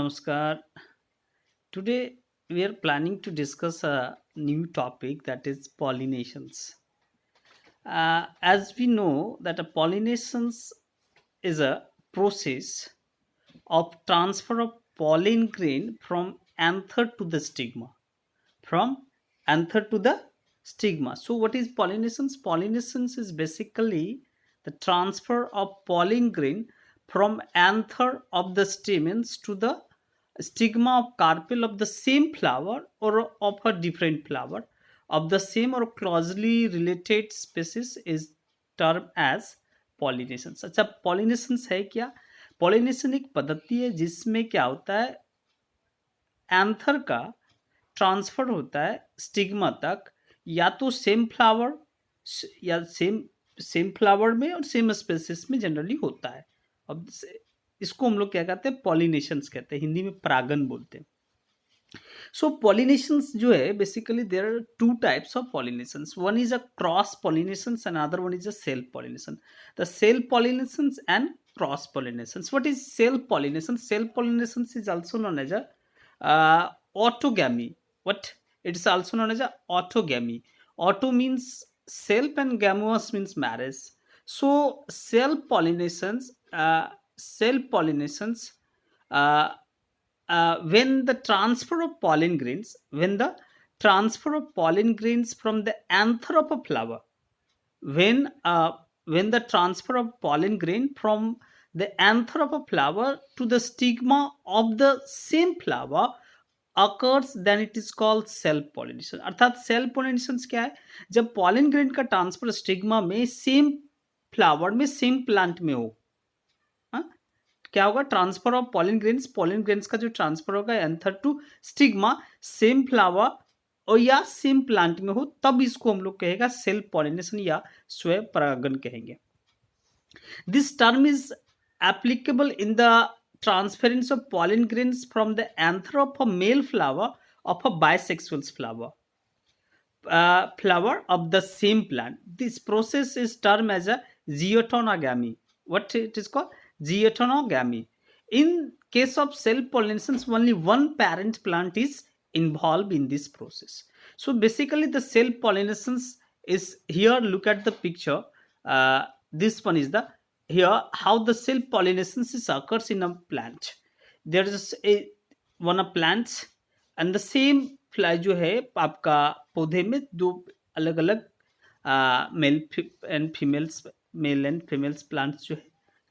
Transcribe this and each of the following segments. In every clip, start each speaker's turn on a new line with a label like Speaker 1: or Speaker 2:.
Speaker 1: Namaskar. Today we are planning to discuss a new topic that is pollinations. As we know that a pollinations is a process of transfer of pollen grain from anther to the stigma. From anther to the stigma. So what is pollinations? Pollinations is basically the transfer of pollen grain from anther of the stamens to the stigma of carpel of the same flower or of a different flower of the same or closely related species is termed as pollinations. अच्छा, pollinations है क्या? pollination एक पद्धति है जिसमें क्या होता है, एंथर का ट्रांसफर होता है स्टिग्मा तक, या तो सेम फ्लावर या सेम सेम फ्लावर में और सेम स्पेसिस में जनरली होता है। अब इसको हम लोग क्या कहते हैं, पॉलिनेशंस कहते हैं, हिंदी में परागन बोलते हैं। सो पॉलिनेशंस जो है basically there are two types of pollinations, one is a cross pollinations and other one is a self pollination. The self pollinations and cross pollinations, what is self pollination? Self pollinations is also known as a autogamy. What it is also known as a autogamy. Auto means self and gamous means marriage. So self pollinations, uh, when the transfer of pollen grains, when the transfer of pollen grains from the anther of a flower, when uh, when the transfer of pollen grain from the anther of a flower to the stigma of the same flower occurs, then it is called self pollination. अर्थात self pollination क्या है? जब pollen grain का transfer stigma में same flower में same plant में हो, हाँ? क्या होगा? ट्रांसफर ऑफ पॉलन ग्रेन्स का जो ट्रांसफर होगा anther to stigma same flower और या सेम प्लांट में हो, तब इसको हम लोग कहेगा सेल्फ पॉलिनेशन या स्वयं परागन कहेंगे। This term is applicable in the transference of pollen grains from the anther of a male flower of a bisexual flower of the same plant. This process is termed as a zootonogamy. What it is called? Zootonogamy. In case of self-pollinations, only one parent plant is involved in this process. So basically the self-pollinations is here. Look at the picture. This one is the here how the self pollination occurs in a plant. There is a one of plants and the same fly जो है आपका पौधे में दो अलग अलग male and females plants जो है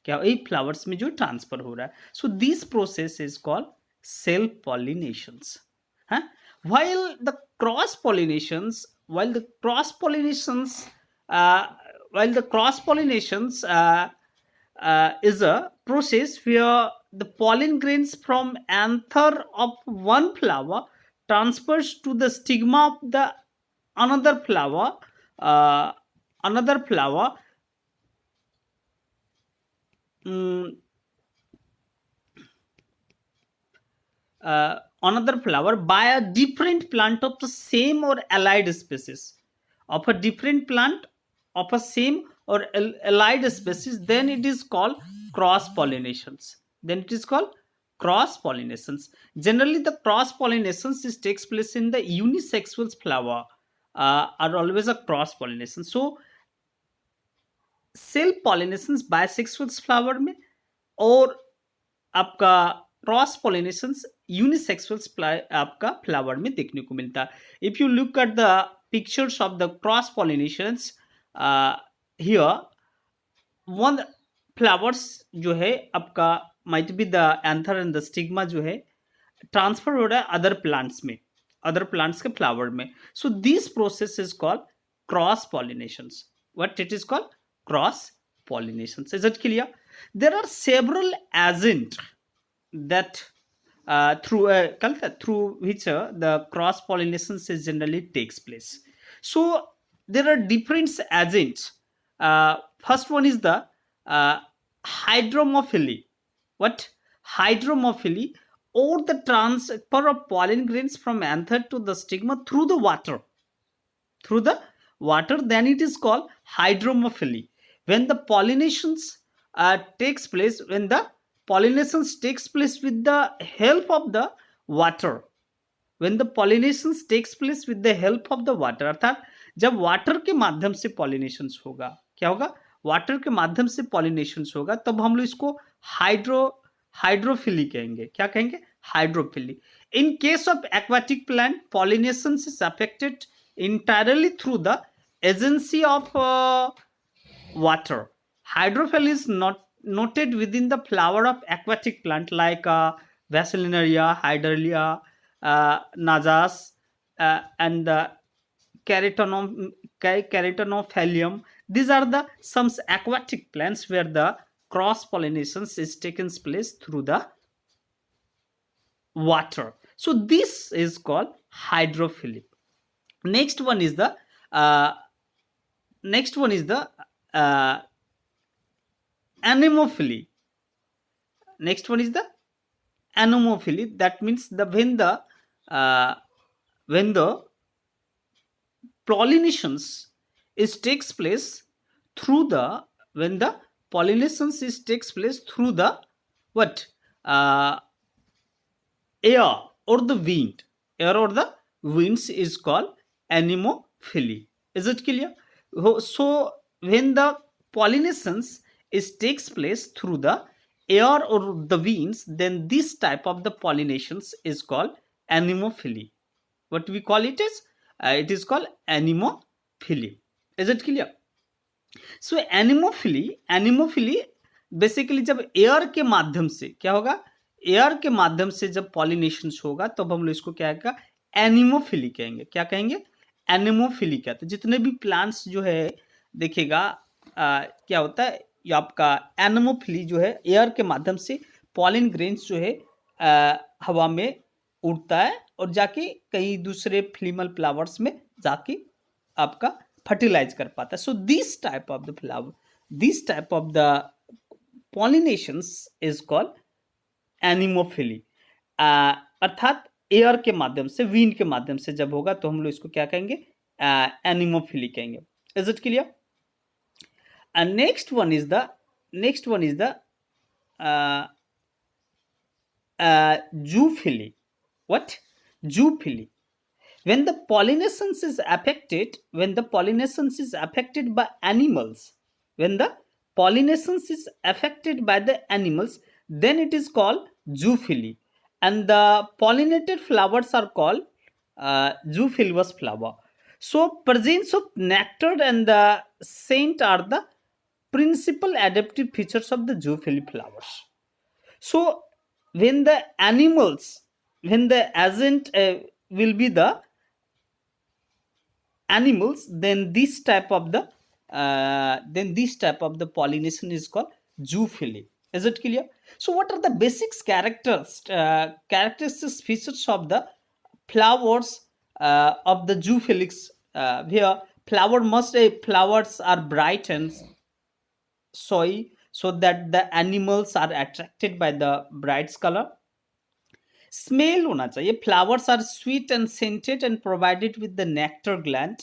Speaker 1: क्या एक फ्लावर्स में जो ट्रांसफर हो रहा है. So this process is called self pollinations. while the cross pollinations while the cross pollinations while the cross pollinations is a process where the pollen grains from anther of one flower transfers to the stigma of the another flower uh, another flower mm, another flower by a different plant of the same or allied species of a different plant of a same or allied species, then it is called cross pollinations. Then it is called cross pollinations. Generally the cross pollinations takes place in the unisexual flower, are always a cross pollination. So self pollination bisexual flower में और आपका cross pollination unisexual आपका flower में देखने को मिलता है. If you look at the pictures of the cross pollinations here one flowers जो है आपका might be the anther and the stigma जो है ट्रांसफर हो रहा है अदर प्लांट्स में, अदर प्लांट्स के फ्लावर में. So this process is called cross pollinations. What it is called? Cross pollinations. Is it clear? There are several agents that through which the cross pollinations is generally takes place. So there are different agents. First one is the hydromophily. What? Hydromophily, or the transfer of pollen grains from anther to the stigma through the water. Through the water, then it is called hydromophily. When the pollinations takes place when the pollination takes place with the help of the water, when the pollination takes place with the help of the water, अर्थात जब water के माध्यम से pollination होगा, क्या होगा, water के माध्यम से पॉलिनेशन होगा, तब हम लोग इसको हाइड्रोफिली कहेंगे। क्या कहेंगे? Hydrophily. In case of aquatic plant, pollination is affected entirely through the agency of water. Hydrophily is not noted within the flower of aquatic plant like Vaselinaria, Hydrelia, Najas, and the Keratinophyllum. These are the some aquatic plants where the cross pollination is taken place through the water. So this is called hydrophily. Next one is the anemophily. Next one is the anemophily. That means the when the pollinations is takes place through the when the pollinations is takes place through the what air or the wind. Air or the winds is called anemophily. Is it clear? So when the pollinations is takes place through the air or the winds, then this type of the pollinations is called anemophily. What we call it is it is called anemophily. Is it clear? So anemophily basically जब air के माध्यम से क्या होगा, air के माध्यम से जब पॉलिनेशन होगा तब हम लोग इसको क्या कहेगा, एनिमोफिली कहेंगे। क्या कहेंगे? एनिमोफिली कहते हैं। जितने भी प्लांट्स जो है देखिएगा क्या होता है, ये आपका एनिमोफिली जो है एयर के माध्यम से पॉलिन ग्रेन्स जो है हवा में उड़ता है और जाके कई दूसरे फ्लीमल फ्लावर्स में जाके आपका फर्टिलाइज कर पाता है। So this type of the flower, this type of the pollinations is called anemophily. अर्थात एयर के माध्यम से, विंड के माध्यम से जब होगा तो हम लोग इसको क्या कहेंगे, एनिमोफिली कहेंगे। Is it clear? And next one is the zoophily. What? Zoophily. When the pollination is affected by animals, when the pollination is affected by the animals, then it is called zoophily, and the pollinated flowers are called zoophilous flower. So presence of nectar and the scent are the principal adaptive features of the zoophily flowers. So when the animals, when the agent will be the animals, then this type of the pollination is called zoophily. Is it clear? So what are the basics characteristics features of the flowers of the zoophilics? Here flowers are bright and showy so that the animals are attracted by the bright color. Smell होना चाहिए। Flowers are sweet and scented and provided with the nectar gland.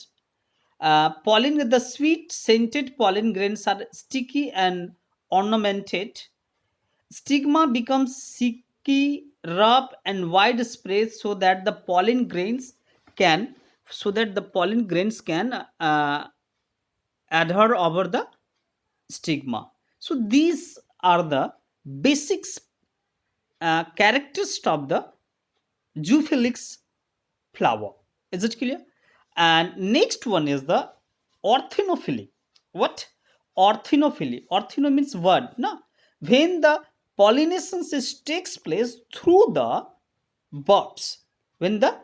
Speaker 1: pollen, the sweet scented pollen grains are sticky and ornamented. Stigma becomes sticky, rough and widespread so that the pollen grains can adhere over the stigma. So these are the basics characteristics of the zoophilix flower. Is it clear? And next one is the orthinophily. What? Orthinophily. Orthino means word. No? When the pollination takes place through the birds. When the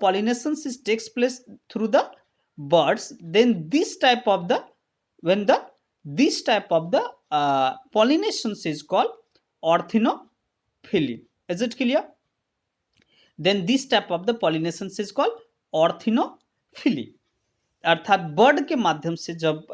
Speaker 1: pollination takes place through the birds, then this type of the pollination is called orthinophily. Is it clear? Then this type of the pollination is called orthinophily. अर्थात bird के माध्यम से जब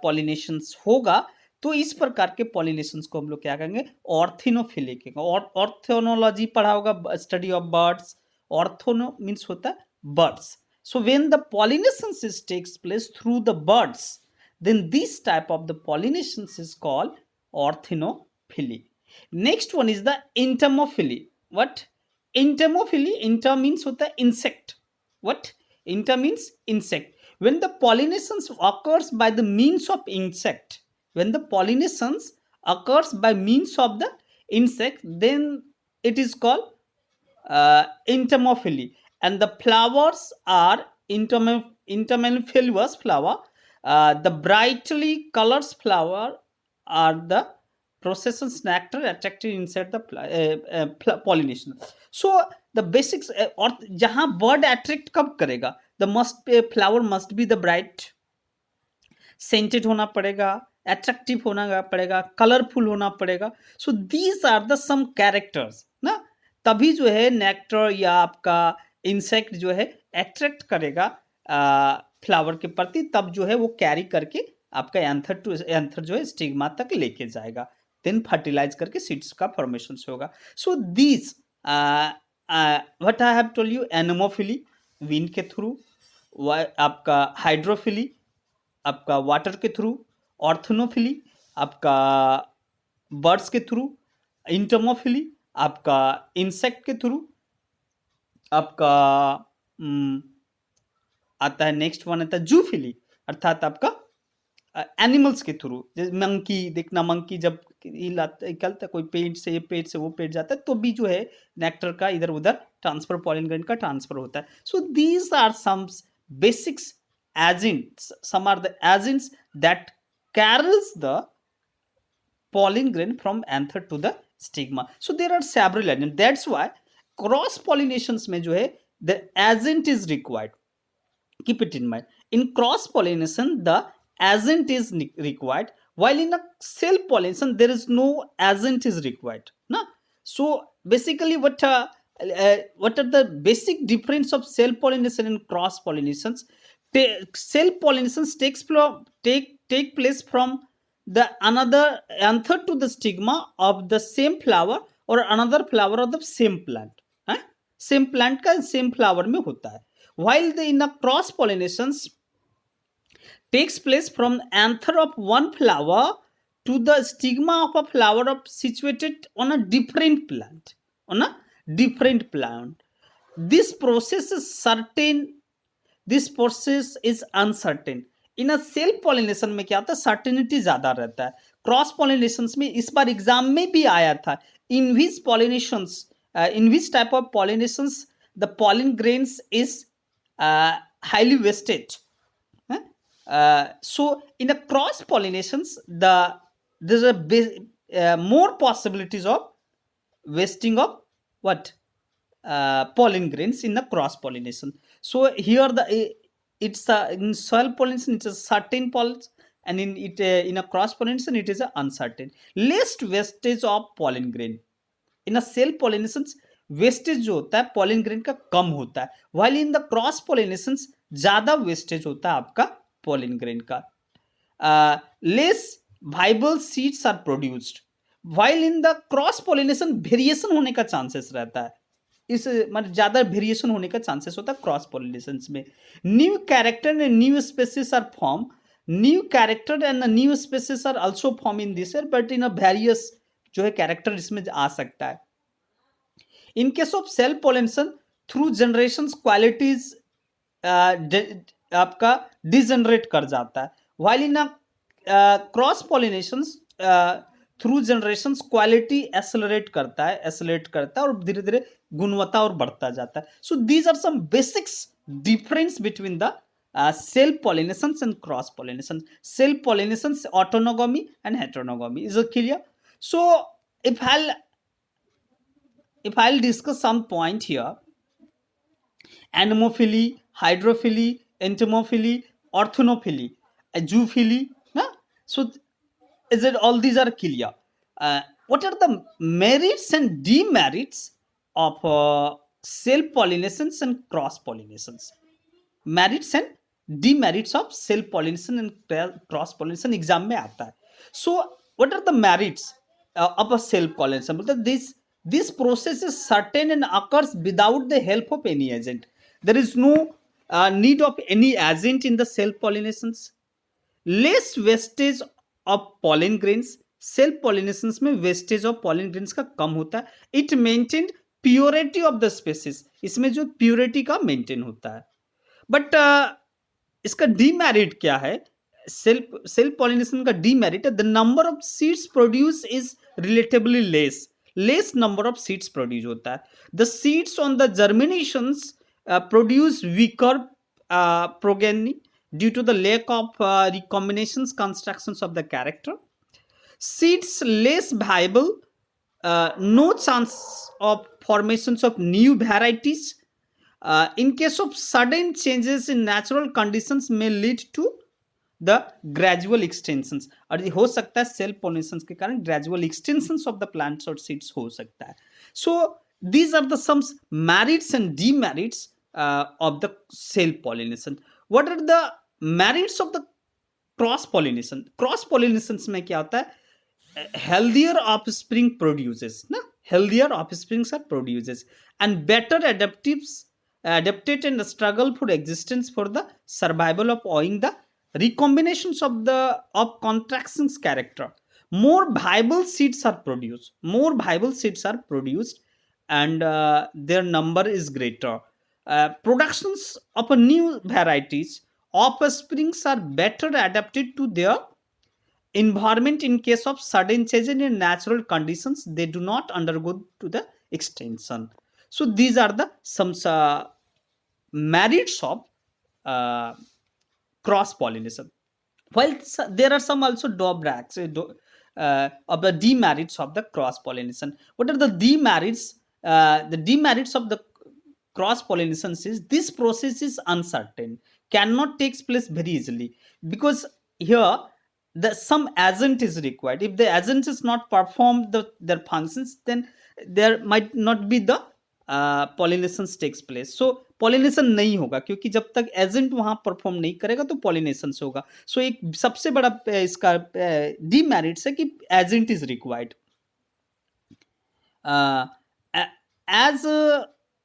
Speaker 1: pollination होगा तो इस प्रकार के पॉलिनेशन को हम लोग क्या कहेंगे, ऑर्थिनोफिली कहेंगे। ऑर्थोनोलॉजी पढ़ा होगा, स्टडी ऑफ बर्ड्स। ऑर्थोनो मीन्स होता है birds. So when the pollination takes place through the birds, then this type of the pollination is called orthinophily. Next one is the entomophily. What? Entomophily. Enter means होता है insect. What? Enter means insect. When the pollinations occurs by the means of insect, when the pollinations occurs by means of the insect, then it is called entomophily. And the flowers are entomophilous flower. The brightly colored flower are the processions nectar attracted inside the pollination. So the basics और जहाँ bird attract कब करेगा, the must flower must be the bright, scented होना पड़ेगा, attractive होना पड़ेगा, colourful होना पड़ेगा. So these are the some characters ना, तभी जो है नेक्टर या आपका इंसेक्ट जो है अट्रैक्ट करेगा फ्लावर के प्रति, तब जो है वो कैरी करके आपका एंथर टू एंथर जो है स्टिग्मा तक लेके जाएगा, देन फर्टिलाइज करके सीड्स का फॉर्मेशन होगा. So these what I have told you, anemophily wind के थ्रू, आपका हाइड्रोफिली आपका वाटर के थ्रू, ऑर्थनोफिली आपका बर्ड्स के थ्रू, इंटमोफिली आपका इंसेक्ट के थ्रू, आपका आता है नेक्स्ट वन आता है जूफिली, अर्थात आपका एनिमल्स के थ्रू. जैसे मंकी, देखना मंकी जब निकलता कोई पेड़ से, ये पेड़ से वो पेड़ जाता है, तो भी जो है नेक्टर का इधर उधर ट्रांसफर, पॉलन ग्रेन का ट्रांसफर होता है. So these are some basics agents. Some are the agents that carries the pollen grain from anther to the stigma. So there are several agents. That's why cross pollinations में जो है the agent is required. Keep it in mind. In cross pollination the agent is required, while in a self pollination there is no agent is required. Na? So basically what are the basic difference of self pollination and cross pollinations? Self pollinations take place from the another anther to the stigma of the same flower or another flower of the same plant. Same plant का same flower में होता है. While the in a cross pollinations takes place from anther of one flower to the stigma of a flower of situated on a different plant. On a different plant. This process is certain. This process is uncertain. In a self pollination में क्या होता है, certainty ज्यादा रहता है. Cross pollination में इस बार exam में भी आया था, in which pollinations, in which type of pollinations the pollen grains is highly wasted. So in a cross pollinations there's a more possibilities of wasting of what pollen grains in the cross pollination. So here the it's in soil pollination it's a certain pollen, and in it in a cross pollination it is a uncertain. Less wastage of pollen grain in a self pollinations, wastage जो होता है pollen grain का कम होता है, while in the cross pollinations ज्यादा wastage होता है आपका पॉलिन ग्रेन का. Less viable seeds are produced, while in the cross pollination variation होने का चांसेस रहता है, इस मतलब ज्यादा वेरिएशन होने का चांसेस होता है क्रॉस पॉलिनेशन में. New character and new species are form, new character and new species are also form in this year, but in a various जो है कैरेक्टर इसमें आ सकता है. In case of self pollination through generation qualities आपका degenerate कर जाता है, while in cross pollination through generation quality accelerate करता है और धीरे धीरे गुणवत्ता और बढ़ता जाता है. So these are some basics difference between the self pollinations and cross pollinations. Self pollinations, autonomy and heteronomy. Is it clear? So if I'll discuss some point here, anemophily, hydrophily, entomophily, orthonophily, zoophily, na? So is it all these are clear? What are the merits and demerits of self pollinations and cross pollinations? Merits and demerits of self pollination and cross pollination exam में आता है. So what are the merits of a self pollination? मतलब this process is certain and occurs without the help of any agent. There is no need of any agent in the self pollinations. Less wastage of pollen grains, self pollination में wastage of pollen grains का कम होता है. It maintain purity of the species. इसमें जो purity का maintain होता है. बट इसका डीमेरिट क्या है? सेल्फ पॉलिनेशन का डीमेरिट है the number of seeds produce is relatively less number of seeds produce होता है. The seeds on the germinations produce weaker progeny due to the lack of recombinations constructions of the character. Seeds less viable, no chance of formations of new varieties. In case of sudden changes in natural conditions may lead to the gradual extensions. और ये हो सकता है self pollination के कारण gradual extensions of the plants और seeds हो सकता है. So these are the sums merits and demerits of the self pollination. What are the merits of the cross pollination? Cross pollination में क्या होता है? healthier offspring produces na healthier offsprings are produces and better adapted and struggle for existence for the survival of owing the recombinations of contractions character. More viable seeds are produced and their number is greater. Productions of a new varieties offsprings are better adapted to their environment. In case of sudden change in natural conditions, they do not undergo to the extension. So these are the some merits of cross pollination. While there are some also drawbacks of the demerits of the cross pollination. What are the demerits? The demerits of the cross pollination is this process is uncertain, cannot take place very easily, because here some agent is required. If the agent is not performed their functions, then there might not be the pollination takes place. So pollination नहीं होगा, क्योंकि जब तक agent वहां perform नहीं करेगा तो pollination से होगा. सो एक सबसे बड़ा इसका डीमेरिट्स है कि agent is required.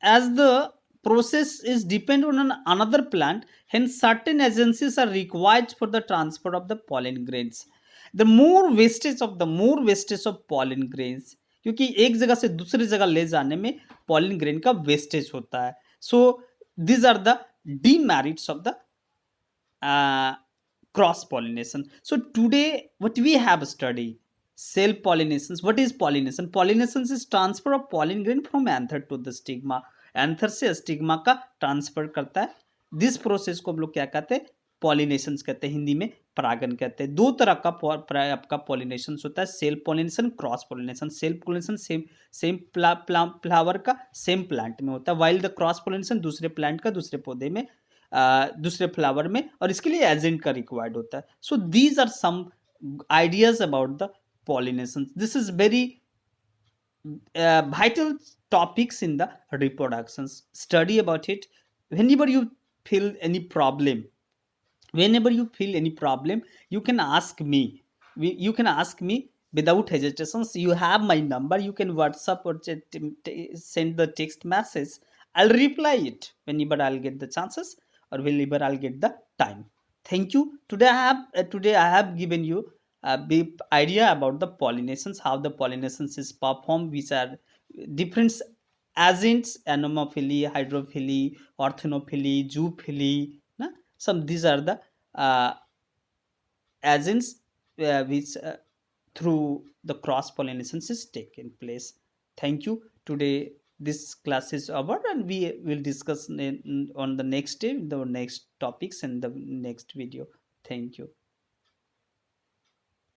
Speaker 1: as the process is dependent on another plant, hence certain agencies are required for the transfer of the pollen grains. The more wastage of pollen grains, क्योंकि एक जगह से दूसरी जगह ले जाने में pollen grain का वेस्टेज होता है. So these are the demerits of the cross pollination. So today what we have studied, self pollinations. What is pollination? Pollination is transfer of pollen grain from anther to the stigma. Anther से stigma का transfer करता है. This process को हम लोग क्या कहते हैं? पॉलिनेशन कहते हैं, हिंदी में परागन कहते हैं. दो तरह का आपका पॉलिनेशन होता है, self pollination, cross pollination. Self pollination same flower का सेम प्लांट में होता है, वाइल द क्रॉस पॉलिनेशन दूसरे प्लांट का दूसरे पौधे में दूसरे फ्लावर में, और इसके लिए एजेंट का रिक्वायर्ड होता है. So these are some ideas about the pollination. This is very vital topics in the reproductions. Study about it. Whenever you feel any problem, you can ask me. You can ask me without hesitations. You have my number. You can WhatsApp or send the text message. I'll reply it whenever I'll get the chances or whenever I'll get the time. Thank you. Today I have given you a big idea about the pollinations, how the pollinations is performed, which are different agents: anemophily, hydrophily, orthenophily, zoophily. Some these are the agents which through the cross pollinations is taken place. Thank you. Today this class is over and we will discuss on the next day the next topics in the next video. Thank you.